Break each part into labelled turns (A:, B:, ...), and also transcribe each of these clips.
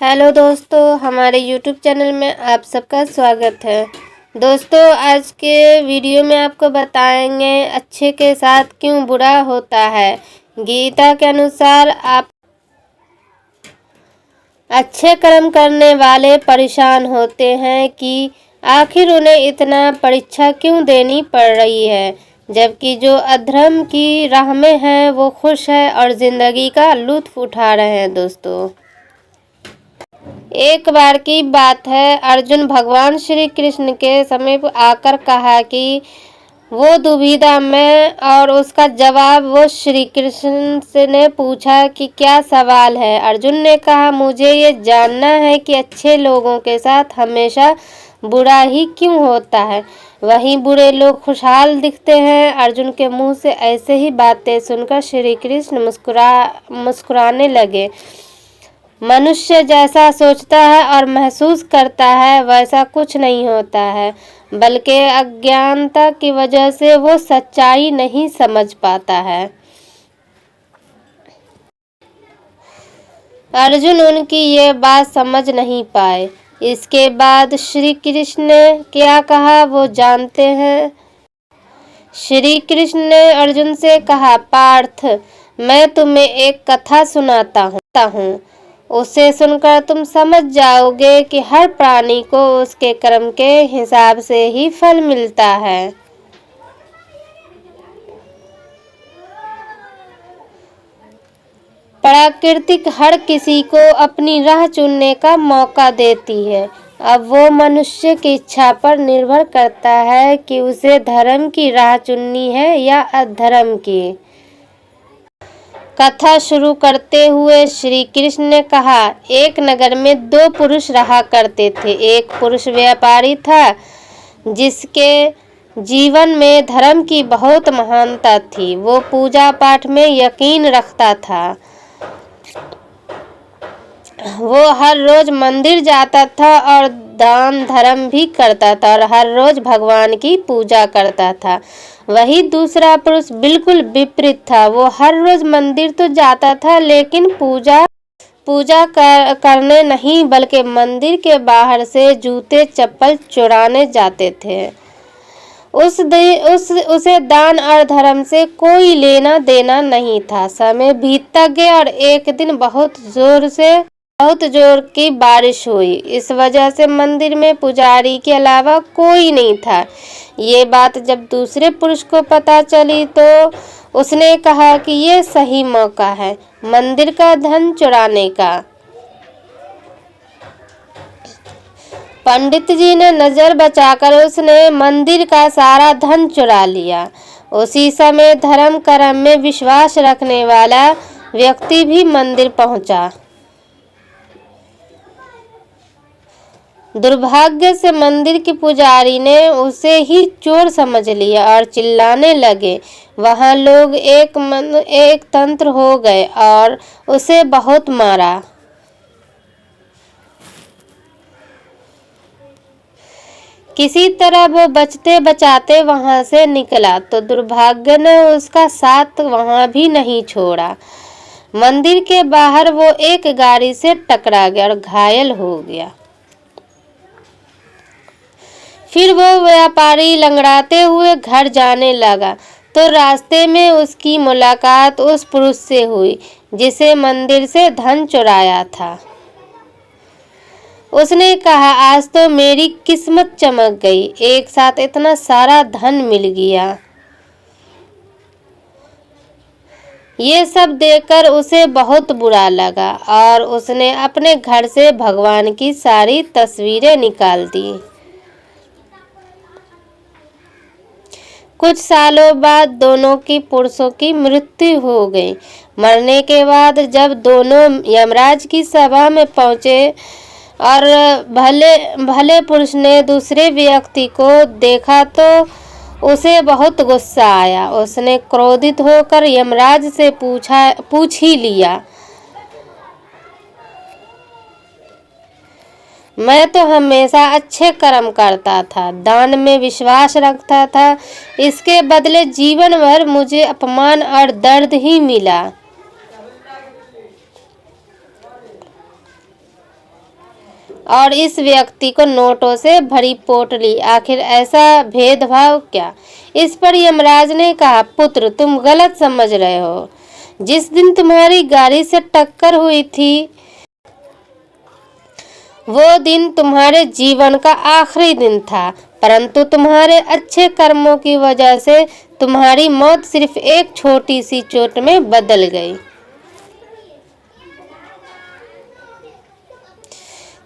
A: Hello दोस्तों, हमारे YouTube channel में आप सबका स्वागत है। दोस्तों, आज के वीडियो में आपको बताएंगे अच्छे के साथ क्यों बुरा होता है। गीता के अनुसार आप अच्छे कर्म करने वाले परेशान होते हैं कि आखिर उन्हें इतना परीक्षा क्यों देनी पड़ रही है, जबकि जो अधर्म की राह में है वो खुश है और जिंदगी का लुत्फ उठा रहे हैं। दोस्तों, एक बार की बात है, अर्जुन भगवान श्री कृष्ण के समीप आकर कहा कि वो दुविधा में, और उसका जवाब वो श्री कृष्ण से ने पूछा कि क्या सवाल है। अर्जुन ने कहा, मुझे ये जानना है कि अच्छे लोगों के साथ हमेशा बुरा ही क्यों होता है, वहीं बुरे लोग खुशहाल दिखते हैं। अर्जुन के मुंह से ऐसे ही बातें सुनकर श्री कृष्ण मुस्कुराने लगे। मनुष्य जैसा सोचता है और महसूस करता है वैसा कुछ नहीं होता है, बल्कि अज्ञानता की वजह से वो सच्चाई नहीं समझ पाता है। अर्जुन उनकी ये बात समझ नहीं पाए। इसके बाद श्री कृष्ण ने क्या कहा वो जानते हैं। श्री कृष्ण ने अर्जुन से कहा, पार्थ, मैं तुम्हें एक कथा सुनाता हूँ। उसे सुनकर तुम समझ जाओगे कि हर प्राणी को उसके कर्म के हिसाब से ही फल मिलता है। प्रकृति हर किसी को अपनी राह चुनने का मौका देती है। अब वो मनुष्य की इच्छा पर निर्भर करता है कि उसे धर्म की राह चुननी है या अधर्म की। कथा शुरू करते हुए श्री कृष्ण ने कहा, एक नगर में दो पुरुष रहा करते थे। एक पुरुष व्यापारी था जिसके जीवन में धर्म की बहुत महानता थी। वो पूजा पाठ में यकीन रखता था। वो हर रोज मंदिर जाता था और दान धर्म भी करता था और हर रोज भगवान की पूजा करता था। वही दूसरा पुरुष बिल्कुल विपरीत था। वो हर रोज मंदिर तो जाता था, लेकिन पूजा करने नहीं, बल्कि मंदिर के बाहर से जूते चप्पल चुराने जाते थे। उसे दान और धर्म से कोई लेना देना नहीं था। समय बीतता गया और एक दिन बहुत जोर की बारिश हुई। इस वजह से मंदिर में पुजारी के अलावा कोई नहीं था। ये बात जब दूसरे पुरुष को पता चली तो उसने कहा कि ये सही मौका है मंदिर का धन चुराने का। पंडित जी ने नजर बचाकर उसने मंदिर का सारा धन चुरा लिया। उसी समय धर्म कर्म में विश्वास रखने वाला व्यक्ति भी मंदिर पहुंचा। दुर्भाग्य से मंदिर के पुजारी ने उसे ही चोर समझ लिया और चिल्लाने लगे। वहां लोग एक तंत्र हो गए और उसे बहुत मारा। किसी तरह वो बचते बचाते वहां से निकला तो दुर्भाग्य ने उसका साथ वहां भी नहीं छोड़ा। मंदिर के बाहर वो एक गाड़ी से टकरा गया और घायल हो गया। फिर वो व्यापारी लंगड़ाते हुए घर जाने लगा तो रास्ते में उसकी मुलाकात उस पुरुष से हुई जिसे मंदिर से धन चुराया था। उसने कहा, आज तो मेरी किस्मत चमक गई, एक साथ इतना सारा धन मिल गया। ये सब देखकर उसे बहुत बुरा लगा और उसने अपने घर से भगवान की सारी तस्वीरें निकाल दी। कुछ सालों बाद दोनों की पुरुषों की मृत्यु हो गई। मरने के बाद जब दोनों यमराज की सभा में पहुंचे और भले पुरुष ने दूसरे व्यक्ति को देखा तो उसे बहुत गुस्सा आया। उसने क्रोधित होकर यमराज से पूछ ही लिया, मैं तो हमेशा अच्छे कर्म करता था, दान में विश्वास रखता था, इसके बदले जीवन भर मुझे अपमान और दर्द ही मिला। और इस व्यक्ति को नोटों से भरी पोटली। आखिर ऐसा भेदभाव क्या? इस पर यमराज ने कहा, पुत्र तुम गलत समझ रहे हो। जिस दिन तुम्हारी गाड़ी से टक्कर हुई थी वो दिन तुम्हारे जीवन का आखिरी दिन था, परंतु तुम्हारे अच्छे कर्मों की वजह से तुम्हारी मौत सिर्फ एक छोटी सी चोट में बदल गई।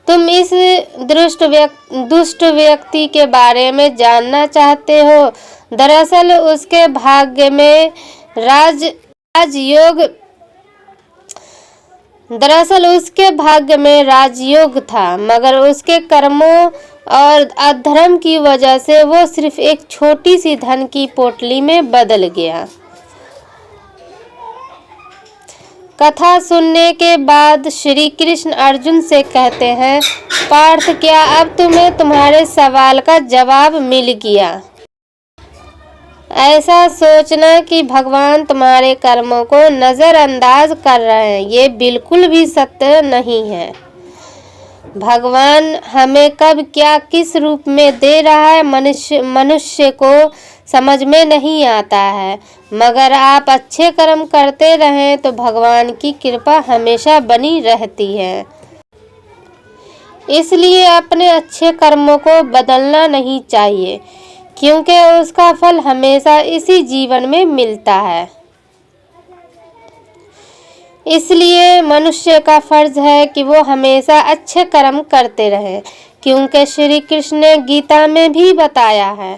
A: तुम इस दुष्ट व्यक्ति के बारे में जानना चाहते हो। दरअसल उसके भाग्य में राजयोग था, मगर उसके कर्मों और अधर्म की वजह से वो सिर्फ एक छोटी सी धन की पोटली में बदल गया। कथा सुनने के बाद श्री कृष्ण अर्जुन से कहते हैं, पार्थ क्या अब तुम्हें तुम्हारे सवाल का जवाब मिल गया? ऐसा सोचना कि भगवान तुम्हारे कर्मों को नज़रअंदाज कर रहे हैं, ये बिल्कुल भी सत्य नहीं है। भगवान हमें कब क्या किस रूप में दे रहा है मनुष्य को समझ में नहीं आता है, मगर आप अच्छे कर्म करते रहें तो भगवान की कृपा हमेशा बनी रहती है। इसलिए अपने अच्छे कर्मों को बदलना नहीं चाहिए, क्योंकि उसका फल हमेशा इसी जीवन में मिलता है। इसलिए मनुष्य का फर्ज है कि वो हमेशा अच्छे कर्म करते रहे, क्योंकि श्री कृष्ण ने गीता में भी बताया है,